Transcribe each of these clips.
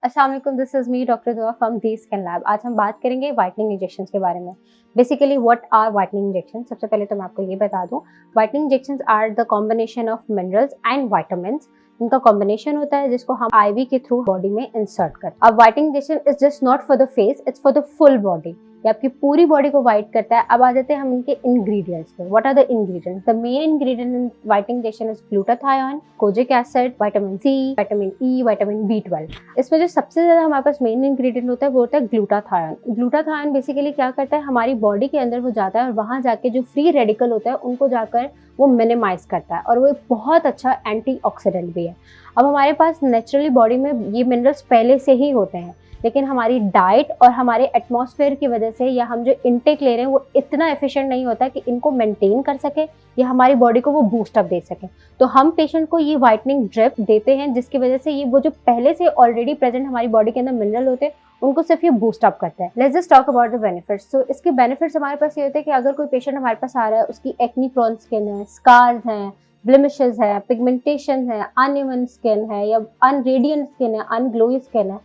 अस्सलाम वालेकुम, this is me doctor Dua from the skin lab. आज हम बात करेंगे व्हाइटनिंग इंजेक्शंस के बारे में। Basically what are whitening injections? सबसे पहले तो मैं आपको ये बता दूं, whitening injections are the combination of minerals and vitamins. इनका कॉम्बिनेशन होता है जिसको हम आईवी के थ्रू बॉडी में इंसर्ट करते हैं। अब whitening injection is just not for the face, it's for the full body. ये आपकी पूरी बॉडी को व्हाइट करता है। अब आ जाते हैं हम इनके इंग्रेडिएंट्स पे। What are the ingredients? The main ingredient in whitening injection is glutathione, kojic acid, vitamin C, vitamin E, vitamin B12। इसमें जो सबसे ज्यादा हमारे पास मेन इंग्रेडिएंट होता है वो होता है ग्लूटाथायोन। ग्लूटाथायोन बेसिकली क्या करता है, हमारी बॉडी के अंदर वो जाता है और वहां जाके जो फ्री रेडिकल होता है उनको जाकर वो मिनिमाइज करता है, और वो एक बहुत अच्छा एंटीऑक्सीडेंट भी है। अब हमारे पास नेचुरली बॉडी में ये मिनरल्स पहले से ही होते हैं, लेकिन हमारी डाइट और हमारे एटमॉस्फेयर की वजह से या हम जो इनटेक ले रहे हैं वो इतना एफिशिएंट नहीं होता कि इनको मेंटेन कर सके या हमारी बॉडी को वो बूस्ट अप दे सके। तो हम पेशेंट को ये व्हाइटनिंग ड्रिप देते हैं, जिसकी वजह से ये वो जो पहले से ऑलरेडी प्रेजेंट हमारी बॉडी के अंदर मिनरल होते हैं उनको सिर्फ ये बूस्ट अप करता है। Let's just talk about the benefits. तो इसके बेनिफिट्स हमारे पास ये होते हैं कि अगर कोई पेशेंट हमारे पास आ रहा है, उसकी एक्नी प्रोन स्किन है, स्कार्स हैं, ब्लेमिशेस है, पिगमेंटेशन है, अनइवन स्किन है या अनरेडियंट स्किन है, अनग्लोई स्किन है,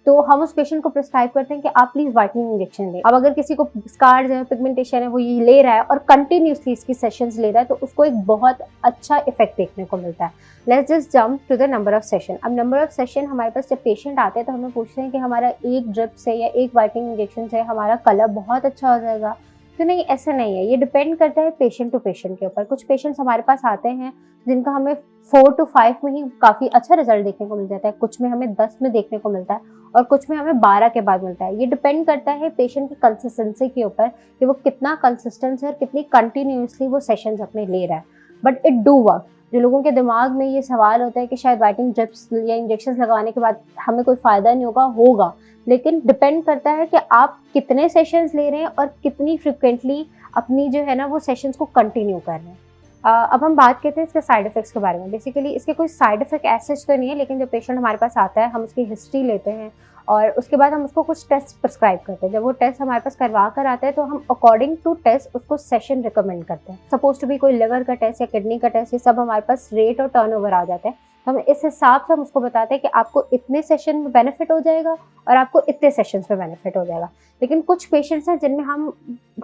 तो हम उस पेशेंट को प्रिस्क्राइब करते हैं कि आप प्लीज व्हाइटनिंग इंजेक्शन लें। अब अगर किसी को स्कार्स है, पिगमेंटेशन है, वो ये ले रहा है और कंटिन्यूसली इसकी सेशंस ले रहा है, तो उसको एक बहुत अच्छा इफेक्ट देखने को मिलता है। Let's just jump to the number of session. अब नंबर ऑफ सेशन हमारे पास जब पेशेंट आते हैं तो हमें पूछते हैं कि हमारा एक ड्रिप से या एक व्हाइटनिंग इंजेक्शन से हमारा कलर बहुत अच्छा हो जाएगा। तो नहीं, ऐसा नहीं है। ये डिपेंड करता है पेशेंट टू पेशेंट के ऊपर। कुछ पेशेंट्स हमारे पास आते हैं जिनका हमें 4 to 5 में ही काफ़ी अच्छा रिजल्ट देखने को मिल जाता है, कुछ में हमें 10 में देखने को मिलता है और कुछ में हमें 12 के बाद मिलता है। ये डिपेंड करता है पेशेंट की कंसिस्टेंसी के ऊपर कि वो कितना कंसिस्टेंस है और कितनी कंटिन्यूसली वो सेशंस अपने ले रहा है। But it do work. जो लोगों के दिमाग में ये सवाल होता है कि शायद व्हाइटनिंग ड्रिप्स या इंजेक्शन लगाने के बाद हमें कोई फ़ायदा नहीं होगा, होगा, लेकिन डिपेंड करता है कि आप कितने सेशंस ले रहे हैं और कितनी फ्रिक्वेंटली अपनी जो है ना वो सेशंस को कंटिन्यू कर रहे हैं। अब हम बात करते हैं इसके साइड इफेक्ट्स के बारे में। बेसिकली इसके कोई साइड इफेक्ट ऐसे तो नहीं है, लेकिन जब पेशेंट हमारे पास आता है हम उसकी हिस्ट्री लेते हैं और उसके बाद हम उसको कुछ टेस्ट प्रिस्क्राइब करते हैं। जब वो टेस्ट हमारे पास करवा कर आता है तो हम अकॉर्डिंग टू टेस्ट उसको सेशन रिकमेंड करते हैं। सपोज टू भी कोई लिवर का टेस्ट या किडनी का टेस्ट, ये सब हमारे पास रेट और टर्नओवर आ जाता है, तो हम इस हिसाब से हम उसको बताते हैं कि आपको इतने सेशन में बेनिफिट हो जाएगा और आपको इतने सेशंस में बेनिफिट हो जाएगा। लेकिन कुछ पेशेंट्स हैं जिनमें हम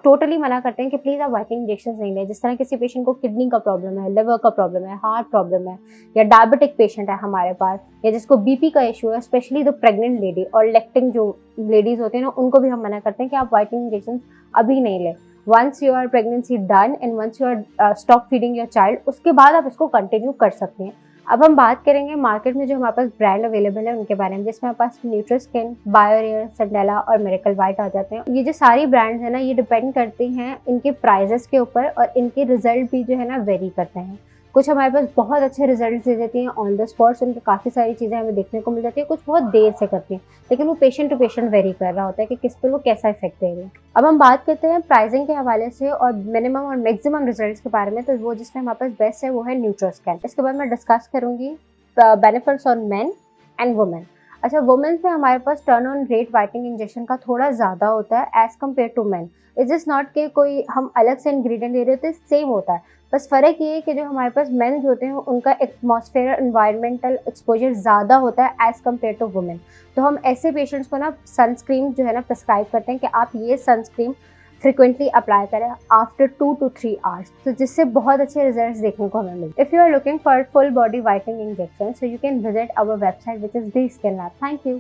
टोटली मना करते हैं कि प्लीज़ आप व्हाइटनिंग इंजेक्शन नहीं लें। जिस तरह किसी पेशेंट को किडनी का प्रॉब्लम है, लिवर का प्रॉब्लम है, हार्ट प्रॉब्लम है, या डायबिटिक पेशेंट है हमारे पास, या जिसको बीपी का इशू है, स्पेशली द प्रेग्नेंट लेडी और लेक्टिंग जो लेडीज होते हैं ना, उनको भी हम मना करते हैं कि आप व्हाइटनिंग इंजेक्शन अभी नहीं लें। Once your pregnancy done and once you are stop feeding your child, उसके बाद आप इसको कंटिन्यू कर सकते हैं। अब हम बात करेंगे मार्केट में जो हमारे पास ब्रांड अवेलेबल है उनके बारे में, जिसमें हमारे पास न्यूट्रिस्किन, बायोरेयर, सनडेला और मिरेकल वाइट आ जाते हैं। ये जो सारी ब्रांड्स हैं ना, ये डिपेंड करती हैं इनके प्राइजेस के ऊपर और इनके रिजल्ट भी जो है ना वेरी करते हैं। कुछ हमारे पास बहुत अच्छे रिजल्ट दे देती हैं ऑन द स्पॉट, उनकी काफ़ी सारी चीज़ें हमें देखने को मिल जाती है। कुछ बहुत देर से करती हैं, लेकिन वो पेशेंट टू पेशेंट वेरी कर रहा होता है कि किस पर वो कैसा इफेक्ट दे रही है। अब हम बात करते हैं प्राइसिंग के हवाले से और मिनिमम और मैक्सिमम रिजल्ट्स के बारे में। तो वो जिसमें हमारे पास बेस्ट है वो है न्यूट्रोस्कैन। इसके बाद मैं डिस्कस करूंगी benefits on men and women. अच्छा, वुमेन में हमारे पास turn on rate whitening injection का थोड़ा ज़्यादा होता है as compare to man. It is not कि कोई हम अलग से इंग्रेडिएंट दे रहे होते, सेम होता है, बस फ़र्क ये है कि जो हमारे पास मेंस होते हैं उनका एटमॉस्फेयर एनवायरमेंटल एक्सपोजर ज़्यादा होता है एज़ कम्पेयर टू वुमेन। तो हम ऐसे पेशेंट्स को ना सनस्क्रीन जो है ना प्रिस्क्राइब करते हैं कि आप ये सनस्क्रीन फ्रिक्वेंटली अप्लाई करें आफ्टर 2 to 3 आवर्स, तो जिससे बहुत अच्छे रिजल्ट्स देखने को हमें मिलते हैं। If you are looking for full body whitening injection, so you can visit our website which is the skin lab. Thank you.